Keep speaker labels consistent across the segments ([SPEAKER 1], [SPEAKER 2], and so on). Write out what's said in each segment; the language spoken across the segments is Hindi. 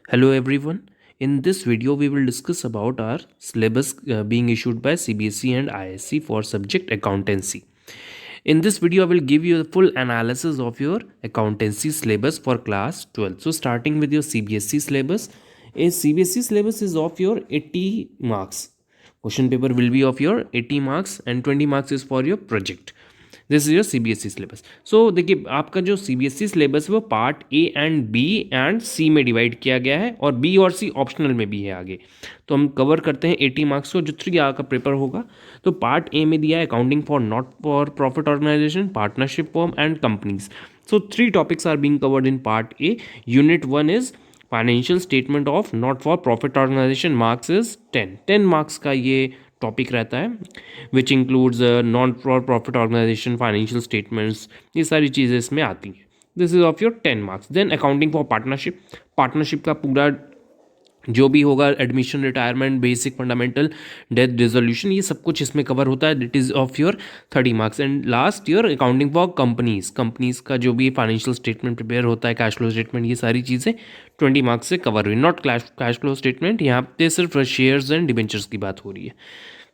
[SPEAKER 1] Hello everyone. In this video we will discuss about our syllabus being issued by CBSE and ISC for subject accountancy. In this video I will give you a full analysis of your accountancy syllabus for class 12. So starting with your CBSE syllabus, a CBSE syllabus is of your 80 marks. Question paper will be of your 80 marks and 20 marks is for your project. This is your CBSE syllabus. So देखिए आपका जो CBSE सिलेबस है वो part A and B and C में डिवाइड किया गया है और बी और सी ऑप्शनल में भी है आगे. तो हम कवर करते हैं 80 मार्क्स को जो 3 का पेपर होगा. तो पार्ट ए में दिया है accounting for not for profit organisation, partnership form and companies. So 3 topics are being covered in part A. Unit 1 is financial statement of not for profit organisation. Marks is 10 marks का ये टॉपिक रहता है which includes non for profit organisation, financial statements, ये सारी चीज़ें इसमें आती हैं. This is of your 10 marks. Then accounting for partnership. Partnership का पूरा जो भी होगा admission, retirement, basic, fundamental, death, dissolution, ये सब कुछ इसमें कवर होता है. This is of your 30 marks. And last year accounting for companies का जो भी फाइनेंशियल स्टेटमेंट प्रिपेयर होता है, कैश फ्लो स्टेटमेंट, ये सारी चीज़ें 20 मार्क्स से कवर हुई. नॉट कैश फ्लो स्टेटमेंट, यहाँ पे सिर्फ शेयर्स एंड डिबेंचर्स की बात हो रही है.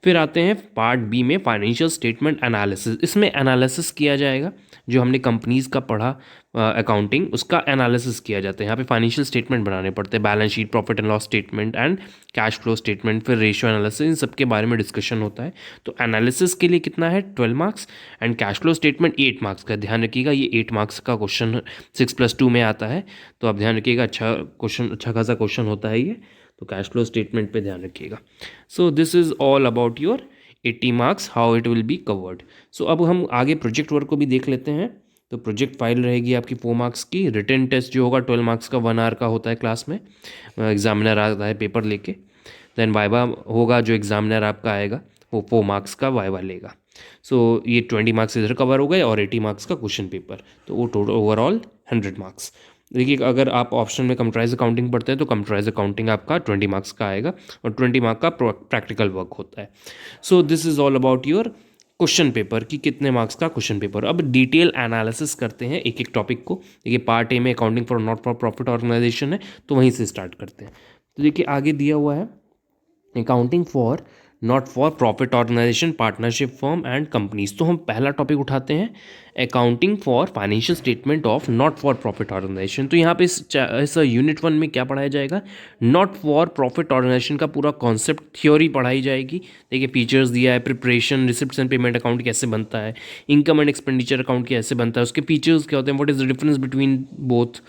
[SPEAKER 1] फिर आते हैं पार्ट बी में फाइनेंशियल स्टेटमेंट एनालिसिस. इसमें एनालिसिस किया जाएगा जो हमने कंपनीज का पढ़ा अकाउंटिंग, उसका एनालिसिस किया जाता है. यहाँ पे फाइनेंशियल स्टेटमेंट बनाने पड़ते हैं, balance sheet, profit and loss statement and cash flow statement, फिर रेशियो एनालिसिस, इन सब के बारे में डिस्कशन होता है. तो एनालिसिस के लिए कितना है 12 marks and cash flow statement 8 marks का. ध्यान रखिएगा ये 8 मार्क्स का क्वेश्चन 6+2 में आता है, तो आप ध्यान रखिएगा. अच्छा खासा क्वेश्चन होता है ये, तो कैश फ्लो स्टेटमेंट पे ध्यान रखिएगा. So this is all about your 80 marks, how it will be covered. So अब हम आगे प्रोजेक्ट वर्क को भी देख लेते हैं. तो प्रोजेक्ट फाइल रहेगी आपकी 4 मार्क्स की. रिटन टेस्ट जो होगा 12 मार्क्स का 1 आवर का होता है क्लास में. एग्जामिनर आता है पेपर लेके. देन वाइवा होगा, जो एग्जामिनर आपका आएगा वो 4 मार्क्स का वाइवा लेगा. सो ये 20 मार्क्स इधर कवर हो गए और 80 मार्क्स का क्वेश्चन पेपर. तो वो टोटल ओवरऑल 100 मार्क्स. देखिए अगर आप ऑप्शन में कंप्यूटराइज अकाउंटिंग पढ़ते हैं तो कंप्यूटराइज अकाउंटिंग आपका 20 मार्क्स का आएगा और 20 मार्क का प्रैक्टिकल वर्क होता है. So this is all about your question paper कि कितने मार्क्स का क्वेश्चन पेपर. अब डिटेल एनालिसिस करते हैं एक एक टॉपिक को. देखिए पार्ट ए में accounting for not for profit organisation है, तो वहीं से स्टार्ट करते हैं. तो देखिए आगे दिया हुआ है accounting for not for profit organisation, partnership firm and companies. तो हम पहला टॉपिक उठाते हैं accounting for financial statement of not for profit organisation. तो यहाँ पे इस यूनिट 1 में क्या पढ़ाया जाएगा, नॉट फॉर प्रॉफिट ऑर्गेनाइजेशन का पूरा कॉन्सेप्ट, थ्योरी पढ़ाई जाएगी. देखिए फीचर्स दिया है, preparation, receipts and payment account कैसे बनता है, इनकम एंड एक्सपेंडिचर अकाउंट कैसे बनता है, उसके फीचर्स क्या होते हैं, what is the difference between both.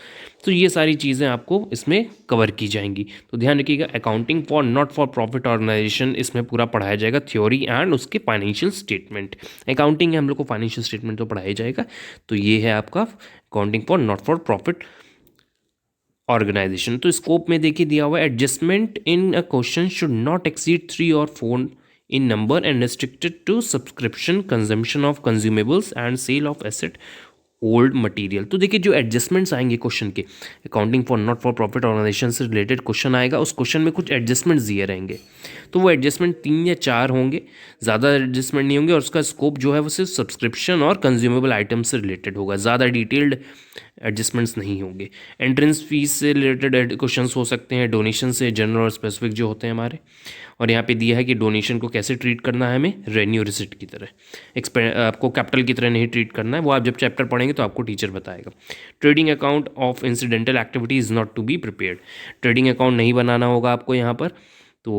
[SPEAKER 1] तो ये सारी चीज़ें आपको इसमें कवर की जाएंगी. तो ध्यान रखिएगा accounting for not for profit organisation इसमें पूरा पढ़ाया जाएगा, थ्योरी एंड उसके फाइनेंशियल स्टेटमेंट. अकाउंटिंग है, हम लोग को फाइनेंशियल स्टेटमेंट तो पढ़ाया जाएगा. तो ये है आपका accounting for not for profit organisation. तो स्कोप में देखिए दिया हुआ है adjustment in a question should not exceed 3 और 4 in number and restricted to subscription, consumption of consumables and sale of asset, old material. तो देखिए जो एडजस्टमेंट्स आएंगे क्वेश्चन के, accounting for not for profit organisation से रिलेटेड क्वेश्चन आएगा, उस क्वेश्चन में कुछ एडजस्टमेंट्स दिए रहेंगे. तो वो एडजस्टमेंट 3 या 4 होंगे, ज़्यादा एडजस्टमेंट नहीं होंगे. और उसका स्कोप जो है वो सिर्फ सब्सक्रिप्शन और कंज्यूमेबल आइटम से रिलेटेड होगा, ज़्यादा डिटेल्ड एडजस्टमेंट्स नहीं होंगे. एंट्रेंस फीस से रिलेटेड क्वेश्चन हो सकते हैं, डोनेशन से, जनरल और स्पेसिफिक जो होते हैं हमारे. और यहाँ पे दिया है कि डोनेशन को कैसे ट्रीट करना है, हमें रेवेन्यू रिसिप्ट की तरह, आपको कैपिटल की तरह नहीं ट्रीट करना है. वो आप जब चैप्टर पढ़ेंगे तो आपको टीचर बताएगा. Trading account of incidental activity is not to be prepared. Trading account नहीं बनाना होगा आपको यहाँ पर. तो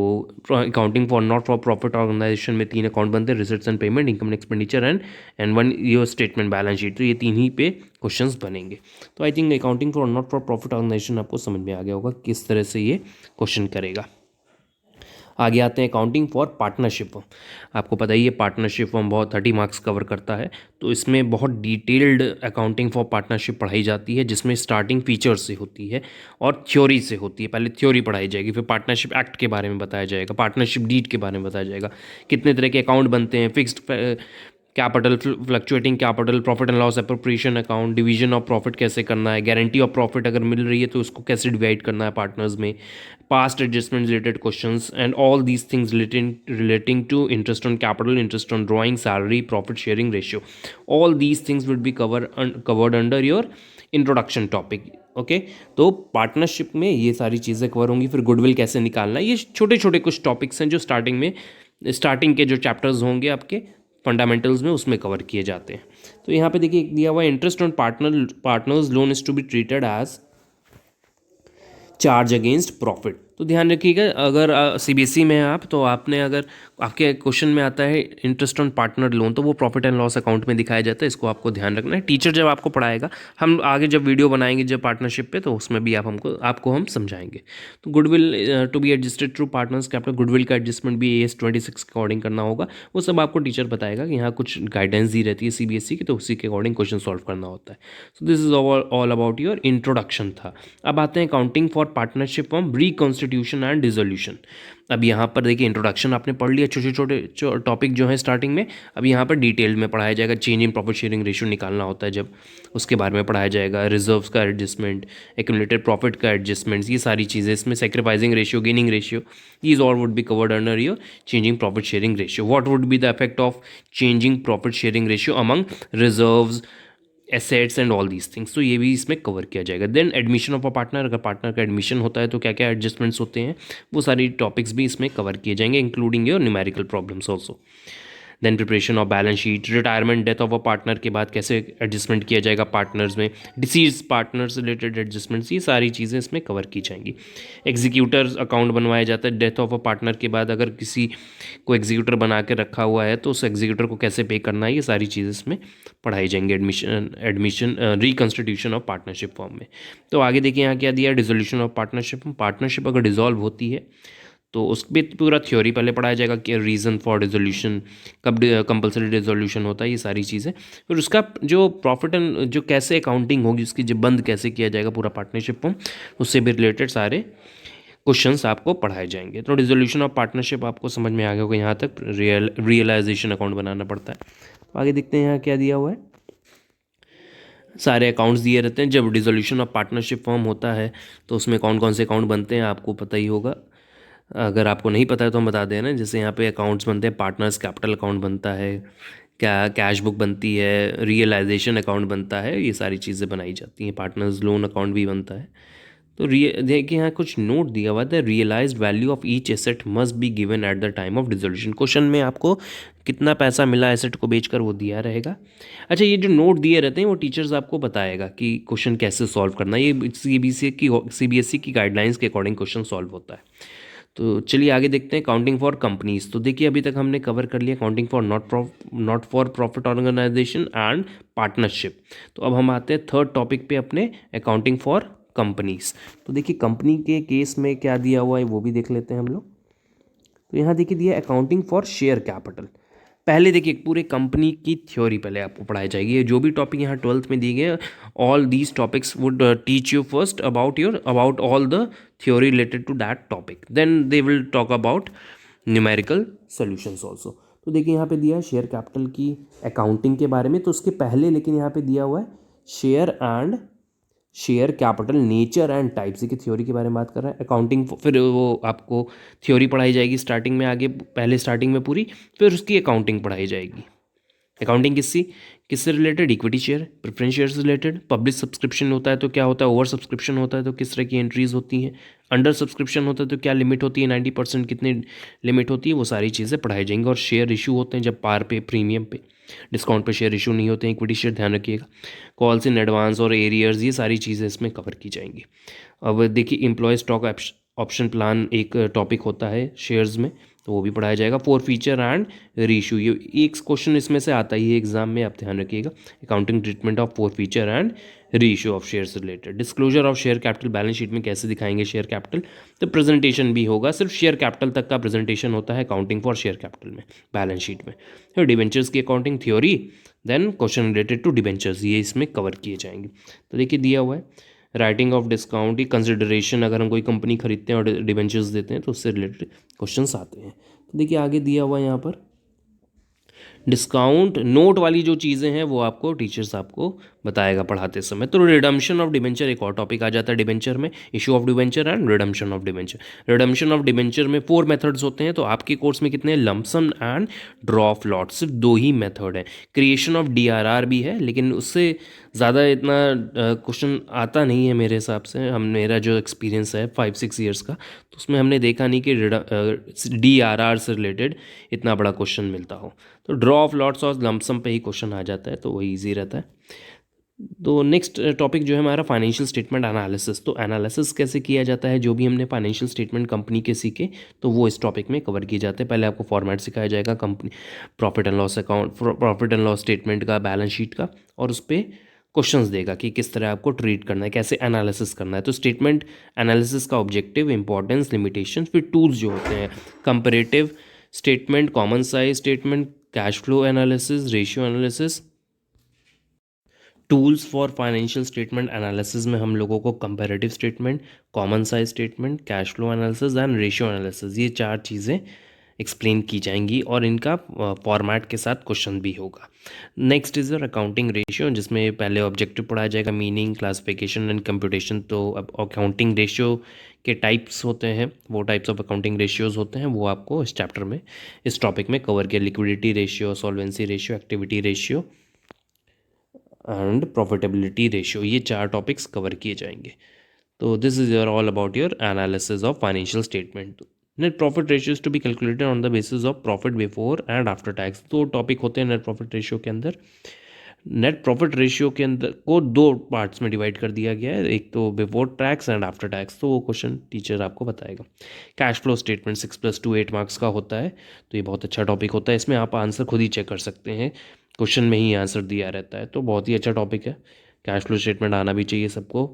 [SPEAKER 1] accounting for not for profit organisation में 3 अकाउंट बनते हैं, receipts and payment, income and expenditure and 1 your statement balance sheet. तो ये 3 ही पे क्वेश्चंस बनेंगे. तो I think accounting for not for profit organisation आपको समझ में आ गया होगा किस तरह से ये क्वेश्चन करेगा. आगे आते हैं अकाउंटिंग फॉर पार्टनरशिप फर्म. आपको पता ही है पार्टनरशिप फर्म बहुत 30 मार्क्स कवर करता है. तो इसमें बहुत डिटेल्ड अकाउंटिंग फॉर पार्टनरशिप पढ़ाई जाती है, जिसमें स्टार्टिंग फीचर्स से होती है और थ्योरी से होती है. पहले थ्योरी पढ़ाई जाएगी, फिर पार्टनरशिप एक्ट के बारे में बताया जाएगा, पार्टनरशिप डीड के बारे में बताया जाएगा, कितने तरह के अकाउंट बनते हैं, fixed capital, fluctuating capital, profit and loss appropriation account, division of profit कैसे करना है, गारंटी ऑफ प्रॉफिट अगर मिल रही है तो उसको कैसे डिवाइड करना है पार्टनर्स में, past adjustment related questions and all these things relating to interest on capital, interest on drawing, salary, profit sharing ratio. All these things will be covered under your introduction topic. Okay, तो पार्टनरशिप में ये सारी चीज़ें कवर होंगी। फिर गुडविल कैसे निकालना है, ये छोटे छोटे कुछ टॉपिक्स हैं जो स्टार्टिंग के जो चैप्टर्स होंगे आपके फंडामेंटल्स में, उसमें कवर किए जाते हैं। तो यहाँ पे देखिए एक दिया हुआ है, interest on partners loan is to be treated as charge against profit. तो ध्यान रखिएगा, अगर सीबीएसई में हैं आप, तो आपने अगर आपके क्वेश्चन में आता है इंटरेस्ट ऑन पार्टनर लोन, तो वो प्रॉफिट एंड लॉस अकाउंट में दिखाया जाता है। इसको आपको ध्यान रखना है। टीचर जब आपको पढ़ाएगा, हम आगे जब वीडियो बनाएंगे जब पार्टनरशिप पे, तो उसमें भी आपको हम समझाएंगे। तो goodwill to be adjusted through partners capital, goodwill का एडजस्टमेंट भी AS 26 के अकॉर्डिंग करना होगा। वो सब आपको टीचर बताएगा कि यहाँ कुछ गाइडेंस दी रहती है सीबीएसई की, तो उसी के अकॉर्डिंग क्वेश्चन सॉल्व करना होता है। So this is all about your introduction था। अब आते हैं accounting for partnership form reconstitution and dissolution. अब यहाँ पर देखिए इंट्रोडक्शन आपने पढ़ लिया, छोटे छोटे टॉपिक जो है स्टार्टिंग में। अब यहाँ पर डिटेल में पढ़ाया जाएगा, change in profit sharing ratio निकालना होता है जब, उसके बारे में पढ़ाया जाएगा। रिजर्व्स का एडजस्टमेंट, एक्यूमुलेटेड प्रॉफिट का एडजस्टमेंट्स, ये सारी चीज़ें इसमें, sacrificing ratio, gaining ratio, these all would be covered under your changing profit sharing ratio. What would be the effect of changing profit sharing ratio among reserves, assets and all these things, तो ये भी इसमें कवर किया जाएगा। Then admission of a partner, अगर पार्टनर का एडमिशन होता है तो क्या क्या एडजस्टमेंट्स होते हैं, वो सारी टॉपिक्स भी इसमें कवर किए जाएंगे, including your numerical problems also. Then preparation of balance sheet, retirement death of a partner के बाद कैसे एडजस्टमेंट किया जाएगा पार्टनर्स में, डिसीज पार्टनर्स रिलेटेड एडजस्टमेंट्स, ये सारी चीज़ें इसमें कवर की जाएंगी। एग्जीक्यूटर अकाउंट बनवाया जाता है डेथ ऑफ अ पार्टनर के बाद, अगर किसी को एग्जीक्यूटर बना के रखा हुआ है तो उस एग्जीक्यूटर को कैसे पे करना है, ये सारी चीज़ें इसमें पढ़ाई जाएंगी admission reconstitution of partnership form में। तो आगे देखिए यहाँ क्या दिया है, डिसोल्यूशन ऑफ पार्टनरशिप। पार्टनरशिप अगर डिसॉल्व होती है तो उस पर पूरा थ्योरी पहले पढ़ाया जाएगा कि रीज़न फॉर डिसोल्यूशन, कब कंपलसरी डिसोल्यूशन होता है, ये सारी चीज़ें। फिर उसका जो प्रॉफिट एंड जो कैसे अकाउंटिंग होगी, उसकी जो बंद कैसे किया जाएगा पूरा पार्टनरशिप फॉर्म, उससे भी रिलेटेड सारे क्वेश्चंस आपको पढ़ाए जाएंगे। तो डिसोल्यूशन ऑफ पार्टनरशिप आपको समझ में आ गया होगा, यहाँ तक रियलाइजेशन अकाउंट बनाना पड़ता है। आगे देखते हैं यहाँ क्या दिया हुआ है, सारे अकाउंट्स दिए रहते हैं। जब डिसोल्यूशन ऑफ पार्टनरशिप फॉर्म होता है तो उसमें कौन कौन से अकाउंट बनते हैं आपको पता ही होगा। अगर आपको नहीं पता है तो हम बता दें ना, जैसे यहाँ पे अकाउंट्स बनते हैं, पार्टनर्स कैपिटल अकाउंट बनता है, कैश बुक बनती है, रियलाइजेशन अकाउंट बनता है, ये सारी चीज़ें बनाई जाती हैं। पार्टनर्स लोन अकाउंट भी बनता है। तो देखिए यहाँ कुछ नोट दिया हुआ था, realised value of each asset must be given at the time of dissolution. Question में आपको कितना पैसा मिला एसेट को बेचकर, वो दिया रहेगा। अच्छा, ये जो नोट दिए रहते हैं वो टीचर्स आपको बताएगा कि क्वेश्चन कैसे सॉल्व करना है। ये सीबीएसई की गाइडलाइंस के अकॉर्डिंग क्वेश्चन सॉल्व होता है। तो चलिए आगे देखते हैं, अकाउंटिंग फॉर कंपनीज। तो देखिए अभी तक हमने कवर कर लिया accounting for not for profit organisation and partnership. तो अब हम आते हैं थर्ड टॉपिक पे अपने, अकाउंटिंग फॉर कंपनीज। तो देखिए कंपनी के केस में क्या दिया हुआ है वो भी देख लेते हैं हम लोग। तो यहाँ देखिए दिया अकाउंटिंग फॉर शेयर कैपिटल। पहले देखिए पूरे कंपनी की थ्योरी पहले आपको पढ़ाई जाएगी। ये जो भी टॉपिक यहाँ 12th में दिए गए, all these topics would teach you first about all the theory related to that topic, then they will talk about numerical solutions also. तो देखिए यहाँ पे दिया है शेयर कैपिटल की अकाउंटिंग के बारे में। तो उसके पहले लेकिन यहाँ पे दिया हुआ है share capital nature and types की थ्योरी के बारे में बात कर रहा है। अकाउंटिंग फिर वो आपको थ्योरी पढ़ाई जाएगी स्टार्टिंग में, आगे पहले स्टार्टिंग में पूरी, फिर उसकी अकाउंटिंग पढ़ाई जाएगी। अकाउंटिंग किससे related, equity share, preference share से रिलेटेड। पब्लिक सब्सक्रिप्शन होता है तो क्या होता है, ओवर सब्सक्रिप्शन होता है तो किस तरह की एंट्रीज होती हैं, अंडर सब्सक्रिप्शन होता है तो क्या लिमिट होती है, 90% कितनी लिमिट होती है, वो सारी चीज़ें पढ़ाई जाएंगी। और शेयर इशू होते हैं जब पार पे, प्रीमियम पे, डिस्काउंट पे शेयर इशू नहीं होते हैं, इक्विटी शेयर, ध्यान रखिएगा। कॉल्स इन एडवांस और एरियर्स, ये सारी चीज़ें इसमें कवर की जाएंगी। अब देखिए एम्प्लॉय स्टॉक ऑप्शन प्लान एक टॉपिक होता है शेयर्स में, तो वो भी पढ़ाया जाएगा। फॉर फीचर एंड रीइशू, ये एक क्वेश्चन इसमें से आता ही है एग्जाम में, आप ध्यान रखिएगा। Accounting treatment of for feature and reissue of shares related. Disclosure of share capital, balance sheet में कैसे दिखाएंगे शेयर कैपिटल। तो प्रेजेंटेशन भी होगा, सिर्फ शेयर कैपिटल तक का प्रेजेंटेशन होता है अकाउंटिंग फॉर शेयर कैपिटल में, बैलेंस शीट में। फिर डिबेंचर्स की accounting theory, then question related to debentures, ये इसमें कवर किए जाएंगे। तो देखिए दिया हुआ है राइटिंग ऑफ डिस्काउंट, की कंसिडरेशन, अगर हम कोई कंपनी खरीदते हैं और डिबेंचर्स देते हैं तो उससे रिलेटेड क्वेश्चंस आते हैं। तो देखिए आगे दिया हुआ है यहाँ पर डिस्काउंट नोट वाली जो चीज़ें हैं वो आपको टीचर्स आपको बताएगा पढ़ाते समय। तो रिडम्पशन ऑफ डिबेंचर एक और टॉपिक आ जाता है डिबेंचर में, issue of debenture and redemption of debenture. Redemption of debenture में 4 मेथड्स होते हैं, तो आपके कोर्स में कितने हैं, lump sum and draw of lot, सिर्फ 2 ही मेथड है। क्रिएशन ऑफ DRR भी है, लेकिन उससे ज़्यादा इतना क्वेश्चन आता नहीं है मेरे हिसाब से, हम मेरा जो एक्सपीरियंस है 5-6 ईयर्स का, तो उसमें हमने देखा नहीं कि DRR से रिलेटेड इतना बड़ा क्वेश्चन मिलता हो। तो ड्रॉ ऑफ लॉट्स और लमसम पे ही क्वेश्चन आ जाता है, तो वही ईजी रहता है। तो नेक्स्ट टॉपिक जो है हमारा फाइनेंशियल स्टेटमेंट एनालिसिस। तो एनालिसिस कैसे किया जाता है, जो भी हमने फाइनेंशियल स्टेटमेंट कंपनी के सीखे तो वो इस टॉपिक में कवर किए जाते हैं। पहले आपको फॉर्मेट सिखाया जाएगा company profit and loss account, profit and loss statement का, बैलेंस शीट का, और उस पर क्वेश्चंस देगा कि किस तरह आपको ट्रीट करना है, कैसे एनालिसिस करना है। तो स्टेटमेंट एनालिसिस का ऑब्जेक्टिव, इंपॉर्टेंस, लिमिटेशन, फिर टूल्स जो होते हैं, comparative statement, common size statement, cash flow analysis, ratio analysis. Tools for financial statement analysis में हम लोगों को comparative statement, common size statement, cash flow analysis and ratio analysis, ये 4 चीज़ें एक्सप्लेन की जाएंगी और इनका फॉर्मेट के साथ क्वेश्चन भी होगा। नेक्स्ट इज अकाउंटिंग रेशियो, जिसमें पहले ऑब्जेक्टिव पढ़ाया जाएगा, मीनिंग, क्लासिफिकेशन एंड कंप्यूटेशन। तो अब अकाउंटिंग रेशियो के टाइप्स होते हैं, वो टाइप्स ऑफ अकाउंटिंग रेशियोज होते हैं, वो आपको इस चैप्टर में, इस टॉपिक में कवर किया। Liquidity ratio, solvency ratio, activity ratio and profitability ratio, ये 4 टॉपिक्स कवर किए जाएंगे। तो this is your all about your analysis of financial statement. Net profit ratios to be calculated on the basis of profit before and after tax. 2 topic होते हैं नेट प्रॉफिट रेशियो के अंदर। नेट प्रॉफिट रेशियो के अंदर को 2 पार्ट्स में डिवाइड कर दिया गया है, एक तो before tax and after tax, तो वो क्वेश्चन टीचर आपको बताएगा। कैश फ्लो स्टेटमेंट 6+2 8 मार्क्स का होता है, तो ये बहुत अच्छा टॉपिक होता है। इसमें आप आंसर खुद ही चेक कर सकते हैं, क्वेश्चन में ही आंसर दिया रहता है, तो बहुत ही अच्छा टॉपिक है। कैश फ्लो स्टेटमेंट आना भी चाहिए सबको।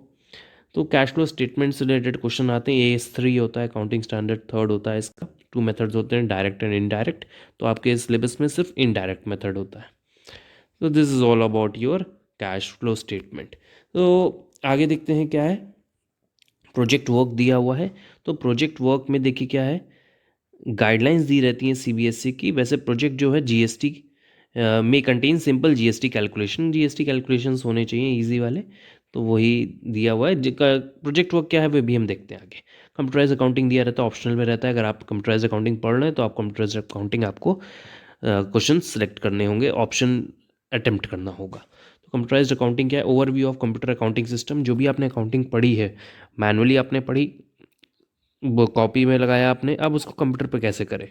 [SPEAKER 1] तो कैश फ्लो स्टेटमेंट से रिलेटेड क्वेश्चन आते हैं। AS3 होता है, अकाउंटिंग स्टैंडर्ड 3rd होता है इसका। 2 मेथड्स होते हैं, डायरेक्ट एंड इनडायरेक्ट, तो आपके सिलेबस में सिर्फ इनडायरेक्ट मेथड होता है। तो this is all about your cash flow statement. तो आगे देखते हैं क्या है। प्रोजेक्ट वर्क दिया हुआ है, तो प्रोजेक्ट वर्क में देखिए क्या है, गाइडलाइंस दी रहती हैं CBSE की। वैसे प्रोजेक्ट जो है GST में contain simple GST calculation, GST calculations होने चाहिए इजी वाले, तो वही दिया हुआ है। जिसका प्रोजेक्ट वर्क क्या है वो भी हम देखते हैं आगे। कंप्यूटराइज अकाउंटिंग दिया रहता है, ऑप्शनल में रहता है। अगर आप कंप्यूटराइज अकाउंटिंग पढ़ रहे हैं तो आप कंप्यूटराइज अकाउंटिंग आपको क्वेश्चन सेलेक्ट करने होंगे, ऑप्शन अटेम्प्ट करना होगा। तो कंप्यूटराइज अकाउंटिंग क्या है, overview of computer accounting system. जो भी आपने अकाउंटिंग पढ़ी है, मैनुअली आपने पढ़ी, वो कॉपी में लगाया आपने, अब उसको कंप्यूटर पे कैसे करें,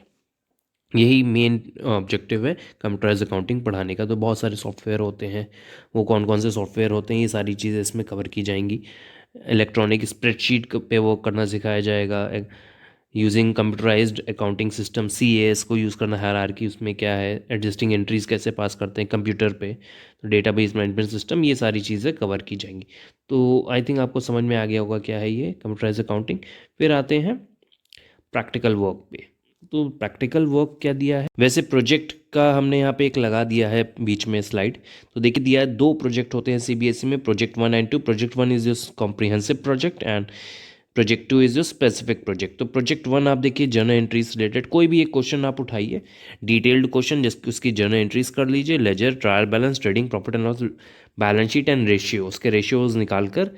[SPEAKER 1] यही मेन ऑब्जेक्टिव है कंप्यूटराइज अकाउंटिंग पढ़ाने का। तो बहुत सारे सॉफ्टवेयर होते हैं, वो कौन कौन से सॉफ्टवेयर होते हैं, ये सारी चीज़ें इसमें कवर की जाएंगी। इलेक्ट्रॉनिक स्प्रेडशीट पे वर्क करना सिखाया जाएगा, using computerised accounting system, CAS को यूज़ करना, हायरार्की उसमें क्या है, एडजस्टिंग एंट्रीज कैसे पास करते हैं कंप्यूटर पे, तो डेटाबेस मैनेजमेंट सिस्टम, ये सारी चीज़ें कवर की जाएंगी। तो आई थिंक आपको समझ में आ गया होगा क्या है ये कंप्यूटराइज अकाउंटिंग। फिर आते हैं प्रैक्टिकल वर्क पे। तो प्रैक्टिकल वर्क क्या दिया है, वैसे प्रोजेक्ट का हमने यहाँ पे एक लगा दिया है बीच में स्लाइड। तो देखिए दिया है, 2 प्रोजेक्ट होते हैं CBSE में, project 1 and 2। Project 1 is your comprehensive project and project 2 is your specific project. तो प्रोजेक्ट 1 आप देखिए जर्नल एंट्रीज रिलेटेड, कोई भी एक क्वेश्चन आप उठाइए, डिटेल्ड क्वेश्चन, जिसकी उसकी जर्नल एंट्रीज कर लीजिए, ledger, trial balance, trading, profit and loss, balance sheet and ratio, उसके रेशियोज निकाल कर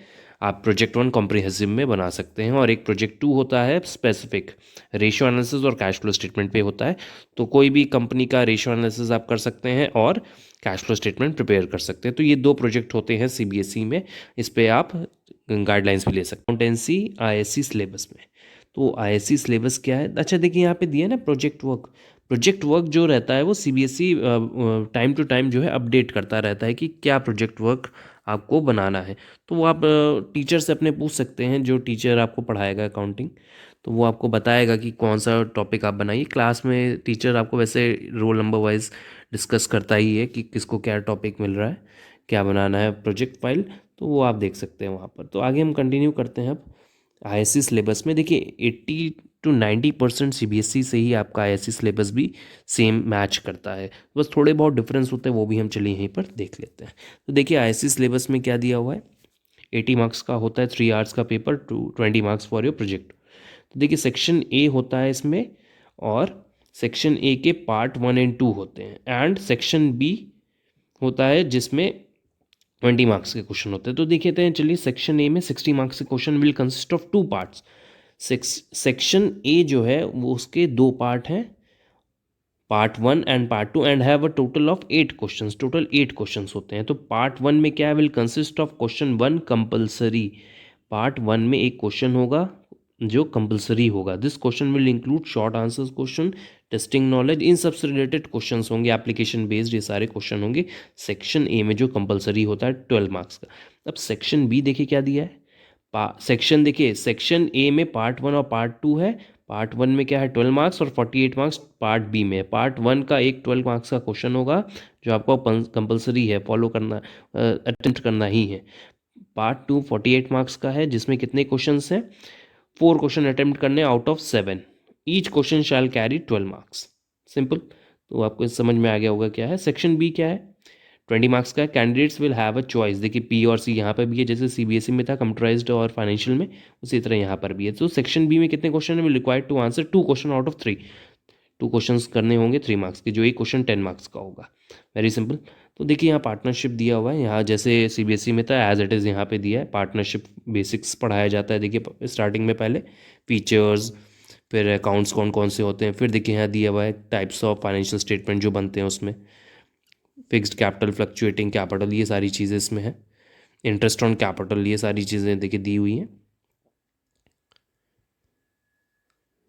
[SPEAKER 1] आप प्रोजेक्ट 1 कॉम्प्रिहेंसिव में बना सकते हैं। और एक प्रोजेक्ट 2 होता है स्पेसिफिक, रेशियो एनालिसिस और कैश फ्लो स्टेटमेंट पे होता है। तो कोई भी कंपनी का रेशियो एनालिसिस आप कर सकते हैं और कैश फ्लो स्टेटमेंट प्रिपेयर कर सकते हैं। तो ये 2 प्रोजेक्ट होते हैं CBSE में, इस पे आप गाइडलाइंस भी ले सकते हैं। अकाउंटेंसी ISC सिलेबस में, तो ISC सिलेबस क्या है, अच्छा देखिए यहाँ पे दिया है ना प्रोजेक्ट वर्क। प्रोजेक्ट वर्क जो रहता है वो CBSE टाइम टू टाइम जो है अपडेट करता रहता है कि क्या प्रोजेक्ट वर्क आपको बनाना है। तो वो आप टीचर से अपने पूछ सकते हैं, जो टीचर आपको पढ़ाएगा अकाउंटिंग, तो वो आपको बताएगा कि कौन सा टॉपिक आप बनाइए। क्लास में टीचर आपको वैसे रोल नंबर वाइज डिस्कस करता ही है कि किसको क्या टॉपिक मिल रहा है, क्या बनाना है प्रोजेक्ट फाइल, तो वो आप देख सकते हैं वहाँ पर। तो आगे हम कंटिन्यू करते हैं अब ISC सिलेबस में। देखिए 80 to 90% CBSE से ही आपका ISC सिलेबस भी सेम मैच करता है, बस थोड़े बहुत डिफरेंस होते हैं, वो भी हम चलिए यहीं पर देख लेते हैं। तो देखिए ISC सिलेबस में क्या दिया हुआ है, 80 मार्क्स का होता है, 3 आवर्स का paper, 20 marks for your project. तो देखिए सेक्शन A होता है इसमें, और सेक्शन A के पार्ट 1 एंड 2 होते हैं, एंड सेक्शन B होता है जिसमें 20 मार्क्स के क्वेश्चन होते हैं। तो देखते हैं चलिए, सेक्शन A में 60 मार्क्स के question will consist of 2 parts. Section A जो है वो उसके 2 पार्ट हैं, part 1 and part 2 and have a total of 8 questions. Total 8 questions होते हैं। तो पार्ट 1 में क्या will consist of question 1 compulsory. Part 1 में एक क्वेश्चन होगा जो कंपलसरी होगा। This question will include short answers question, testing knowledge, इन सबसे रिलेटेड क्वेश्चंस होंगे, एप्लीकेशन बेस्ड ये सारे क्वेश्चन होंगे सेक्शन ए में जो कंपलसरी होता है 12 मार्क्स का। अब सेक्शन बी देखिए क्या दिया है। सेक्शन देखिए, सेक्शन ए में पार्ट 1 और पार्ट 2 है। पार्ट 1 में क्या है 12 मार्क्स और 48 मार्क्स पार्ट बी में। पार्ट 1 का एक 12 मार्क्स का क्वेश्चन होगा जो आपको कंपलसरी है, फॉलो करना, अटेम्प्ट करना ही है। पार्ट 2 48 मार्क्स का है जिसमें कितने क्वेश्चंस हैं, 4 क्वेश्चन अटेम्प्ट करने out of 7। Each question shell carry 12 marks. Simple. तो आपको समझ में आ गया होगा क्या है। सेक्शन बी क्या है, 20 मार्क्स का है। Candidates will have a choice. देखिए पी और सी यहाँ पर भी है, जैसे सीबीएसई में था कंप्यूटराइज्ड और फाइनेंशियल में, उसी तरह यहाँ पर भी है। तो सेक्शन बी में कितने क्वेश्चन है, will required to answer 2 question out of 3। 2 questions करने होंगे 3 मार्क्स के, जो एक क्वेश्चन 10 मार्क्स का होगा। Very simple. तो देखिए यहाँ पार्टनरशिप दिया हुआ है, यहाँ जैसे सीबीएसई में था एज इट इज़ यहाँ पे दिया है। पार्टनरशिप बेसिक्स पढ़ाया जाता है। देखिए स्टार्टिंग में पहले फीचर्स, फिर अकाउंट्स कौन कौन से होते हैं, फिर देखिए यहाँ दिया हुआ है टाइप्स ऑफ फाइनेंशियल स्टेटमेंट जो बनते हैं उसमें, फिक्स्ड कैपिटल, फ्लक्चुएटिंग कैपिटल, ये सारी चीज़ें इसमें है। इंटरेस्ट ऑन कैपिटल, ये सारी चीज़ें देखिए दी हुई हैं।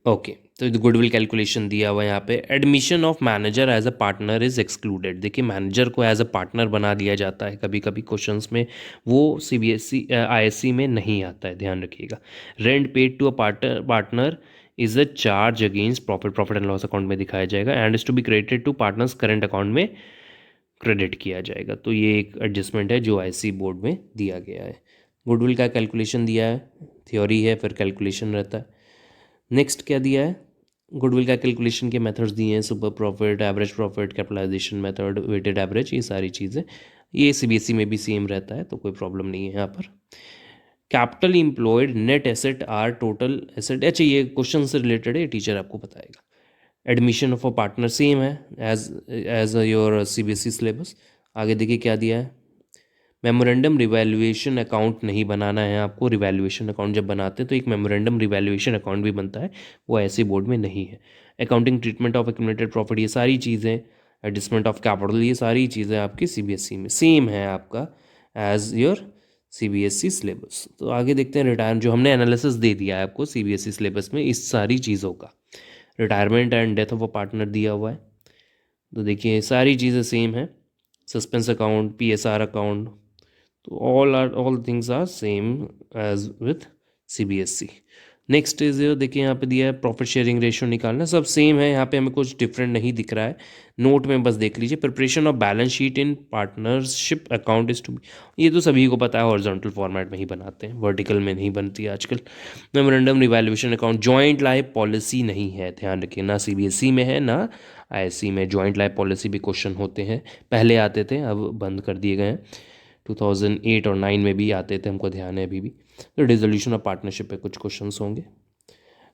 [SPEAKER 1] ओके तो गुडविल कैलकुलेशन दिया हुआ है यहाँ पे। Admission of manager as a partner is excluded. देखिए मैनेजर को एज अ पार्टनर बना दिया जाता है कभी कभी क्वेश्चंस में, वो सीबीएसई आईएससी में नहीं आता है, ध्यान रखिएगा। Rent paid to a partner is a charge against profit and loss account में दिखाया जाएगा and is to be credited to partners current account में क्रेडिट किया जाएगा। तो ये एक एडजस्टमेंट है जो आईएससी बोर्ड में दिया गया है। गुडविल का कैलकुलेशन दिया है, थ्योरी है फिर कैलकुलेशन रहता है। नेक्स्ट क्या दिया है, गुडविल का कैलकुलेशन के मेथड्स दिए हैं, super profit, average profit, capitalization method, weighted average, ये सारी चीज़ें। ये सीबीएसई में भी सेम रहता है तो कोई प्रॉब्लम नहीं है यहाँ पर। Capital employed, net asset or total asset. अच्छा ये क्वेश्चन से रिलेटेड है, टीचर आपको बताएगा। Admission of a partner same है as as your CBSE syllabus. आगे देखिए क्या दिया है, मेमोरेंडम रिवैल्यूएशन अकाउंट नहीं बनाना है आपको। रिवैल्यूएशन अकाउंट जब बनाते हैं तो एक मेमोरेंडम रिवैल्यूएशन अकाउंट भी बनता है, वो ऐसे बोर्ड में नहीं है। Accounting treatment of accumulated profit, ये सारी चीज़ें, एडजस्टमेंट ऑफ कैपिटल, ये सारी चीज़ें आपकी सीबीएसई में सेम है आपका एज योर सीबीएसई सिलेबस। तो आगे देखते हैं रिटायर, जो हमने एनालिसिस दे दिया है आपको सीबीएसई सिलेबस में इस सारी चीज़ों का। Retirement and death of a partner दिया हुआ है, तो देखिए सारी चीज़ें सेम है। सस्पेंस अकाउंट, पीएसआर अकाउंट, तो all things are same as with CBSE. Next is देखिए यहाँ पे दिया है प्रॉफिट शेयरिंग रेशियो निकालना, सब सेम है, यहाँ पे हमें कुछ डिफरेंट नहीं दिख रहा है। नोट में बस देख लीजिए, preparation of balance sheet in partnership account is to, ये तो सभी को पता है, हॉरिजॉन्टल फॉर्मेट में ही बनाते हैं, वर्टिकल में नहीं बनती आजकल। Memorandum revaluation account, joint life policy नहीं है, ध्यान रखिए, ना सीबीएसई में है ना आईएससी में। जॉइंट लाइफ पॉलिसी भी क्वेश्चन होते हैं, पहले आते थे अब बंद कर दिए गए हैं। 2008 और 9 में भी आते थे, हमको ध्यान है अभी भी। तो डिसोल्यूशन ऑफ पार्टनरशिप पे कुछ क्वेश्चंस होंगे।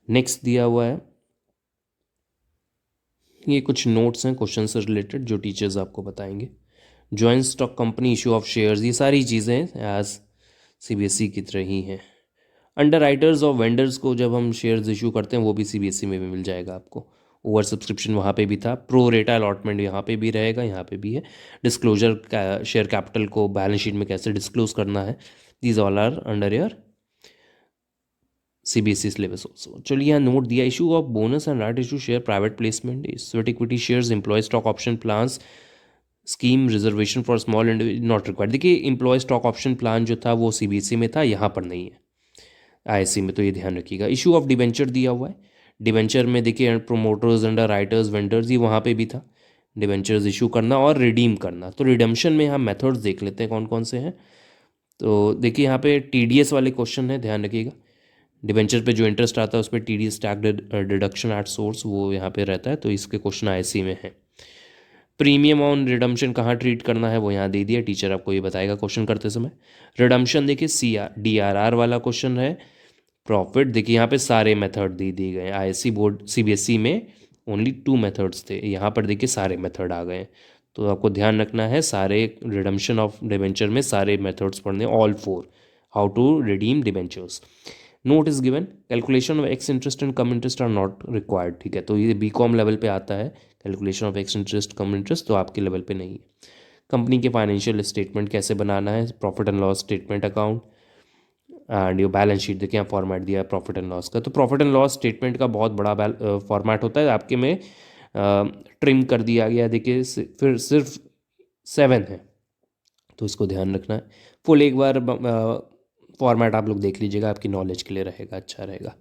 [SPEAKER 1] नेक्स्ट दिया हुआ है, ये कुछ नोट्स हैं क्वेश्चन से रिलेटेड जो टीचर्स आपको बताएंगे। Joint stock company, issue of shares, ये सारी चीज़ें एज सीबीएसई की तरह ही हैं। अंडर राइटर्स और वेंडर्स को जब हम शेयर्स इशू करते हैं वो भी सीबीएसई में भी मिल जाएगा आपको। ओवर सब्सक्रिप्शन वहाँ पे भी था, प्रो रेटा अलॉटमेंट यहाँ पे भी रहेगा, यहाँ पे भी है। डिस्क्लोजर शेयर कैपिटल को बैलेंस शीट में कैसे डिस्क्लोज करना है, these all are under your CBSE syllabus also. चलिए यहाँ नोट दिया, issue of bonus and right issue share, private placement, sweat equity shares, employ stock option plans, scheme reservation for small individual not required. देखिए एम्प्लॉय स्टॉक ऑप्शन प्लान जो था वो सीबीएसई में था, यहाँ पर नहीं है आईएससी में, तो ये ध्यान रखिएगा। इशू ऑफ डिबेंचर दिया हुआ है, डिबेंचर में देखिए प्रोमोटर्स, अंडर राइटर्स, वेंडर्स, ये वहाँ पे भी था, डिबेंचर्स इशू करना और रिडीम करना। तो रिडम्पशन में हम मेथड्स देख लेते हैं कौन कौन से हैं। तो देखिए यहाँ पे टीडीएस वाले क्वेश्चन है, ध्यान रखिएगा। डिबेंचर पे जो इंटरेस्ट आता है उस पर TDS tax deduction at source वो यहाँ पे रहता है, तो इसके क्वेश्चन आईएससी में है। प्रीमियम ऑन रिडम्पशन कहाँ ट्रीट करना है वो यहाँ दे दिया, टीचर आपको ये बताएगा क्वेश्चन करते समय। रिडम्पशन देखिए DRR वाला क्वेश्चन है। प्रॉफिट देखिए यहाँ पे सारे मेथड दे दिए गए हैं, आईएससी बोर्ड सीबीएसई में ओनली 2 मेथड्स थे, यहाँ पर देखिए सारे मेथड आ गए हैं। तो आपको ध्यान रखना है, सारे रिडम्पशन ऑफ डिबेंचर में सारे मेथड्स पढ़ने, all 4, how to redeem debentures. Note is given, calculation of ex interest and cum interest are not required, ठीक है, तो ये बीकॉम लेवल पे आता है, calculation of ex interest cum interest, तो आपके लेवल पे नहीं है। कंपनी के फाइनेंशियल स्टेटमेंट कैसे बनाना है, profit and loss statement account and ये बैलेंस शीट, देखिए यहाँ फॉर्मेट दिया है प्रॉफिट एंड लॉस का, तो प्रॉफिट एंड लॉस स्टेटमेंट का बहुत बड़ा फॉर्मेट होता है आपके में, ट्रिम कर दिया गया है, देखिए फिर सिर्फ 7 है, तो इसको ध्यान रखना है। फुल एक बार फॉर्मेट आप लोग देख लीजिएगा, आपकी नॉलेज के लिए रहेगा, अच्छा रहेगा।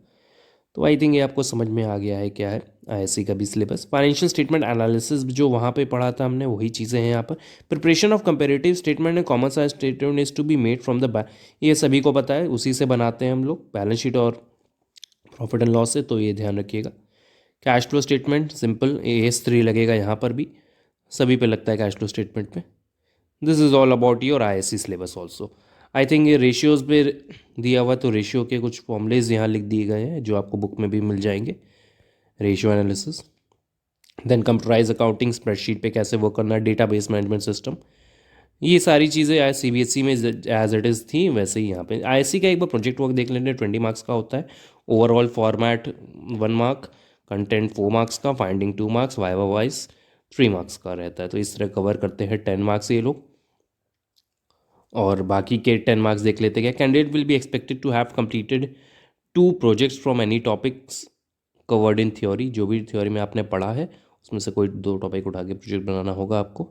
[SPEAKER 1] तो आई थिंक ये आपको समझ में आ गया है क्या है आईएससी का भी सिलेबस। फाइनेंशियल स्टेटमेंट एनालिसिस जो वहाँ पे पढ़ा था हमने, वही चीज़ें हैं यहाँ पर। Preparation of comparative statement and common size statement is to be made from the, ये सभी को पता है, उसी से बनाते हैं हम लोग बैलेंस शीट और प्रॉफिट एंड लॉस से, तो ये ध्यान रखिएगा। Cash flow statement simple AS3 लगेगा यहाँ पर भी, सभी पे लगता है कैश फ्लो स्टेटमेंट पे। This is all about your ISC syllabus also. I think ये रेशियोज़ पे दिया हुआ, तो रेशियो के कुछ फॉर्मूलेज यहाँ लिख दिए गए हैं जो आपको बुक में भी मिल जाएंगे, ratio analysis. Then computerize accounting, spreadsheet पे कैसे वर्क करना है, डेटाबेस मैनेजमेंट सिस्टम, ये सारी चीज़ें आज CBSE में एज इट इज़ थी, वैसे ही यहाँ पे आईएससी का एक बार प्रोजेक्ट वर्क देख लेंगे, 20 मार्क्स का होता है। Overall format 1 mark, content 4 marks का, finding 2 marks, viva wise 3 marks का रहता है, तो इस तरह कवर करते हैं 10 मार्क्स ये लोग। और बाकी के 10 मार्क्स देख लेते हैं। Candidate will be expected to have completed 2 projects from any topics covered in theory, जो भी थ्योरी में आपने पढ़ा है उसमें से कोई 2 टॉपिक उठा के प्रोजेक्ट बनाना होगा आपको।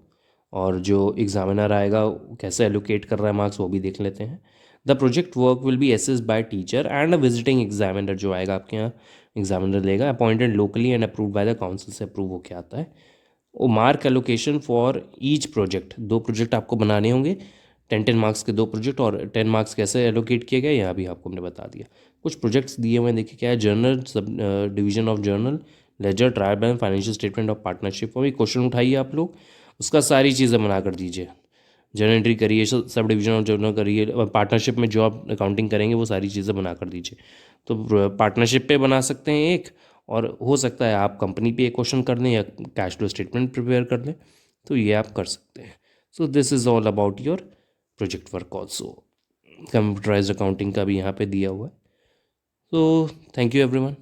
[SPEAKER 1] और जो एग्जामिनर आएगा कैसे एलोकेट कर रहा है मार्क्स, वो भी देख लेते हैं। The project work will be assessed by teacher and a visiting examiner, जो आएगा आपके यहाँ एग्जामिनर लेगा, appointed locally and approve by the council, से अप्रूव होकर आता है। वो mark allocation for each project, 2 project आपको बनाने होंगे, 10-10 मार्क्स के 2 प्रोजेक्ट, और 10 मार्क्स कैसे एलोकेट किए गए यहाँ भी आपको हमने बता दिया। कुछ प्रोजेक्ट्स दिए हुए हैं, देखिए क्या है, journal, sub division of journal, ledger, trial balance, financial statement of partnership, वही क्वेश्चन उठाइए आप लोग, उसका सारी चीज़ें बना कर दीजिए। जर्नल एंट्री करिए, सब डिवीजन ऑफ जर्नल करिए, पार्टनरशिप में जो आप अकाउंटिंग करेंगे वो सारी चीज़ें बना कर दीजिए। तो पार्टनरशिप पे बना सकते हैं एक, और हो सकता है आप कंपनी पे एक क्वेश्चन कर लें या कैश फ्लो स्टेटमेंट प्रिपेयर कर लें, तो ये आप कर सकते हैं। सो this is all about your project work also. Computerised accounting का भी यहाँ पे दिया हुआ है। So thank you everyone.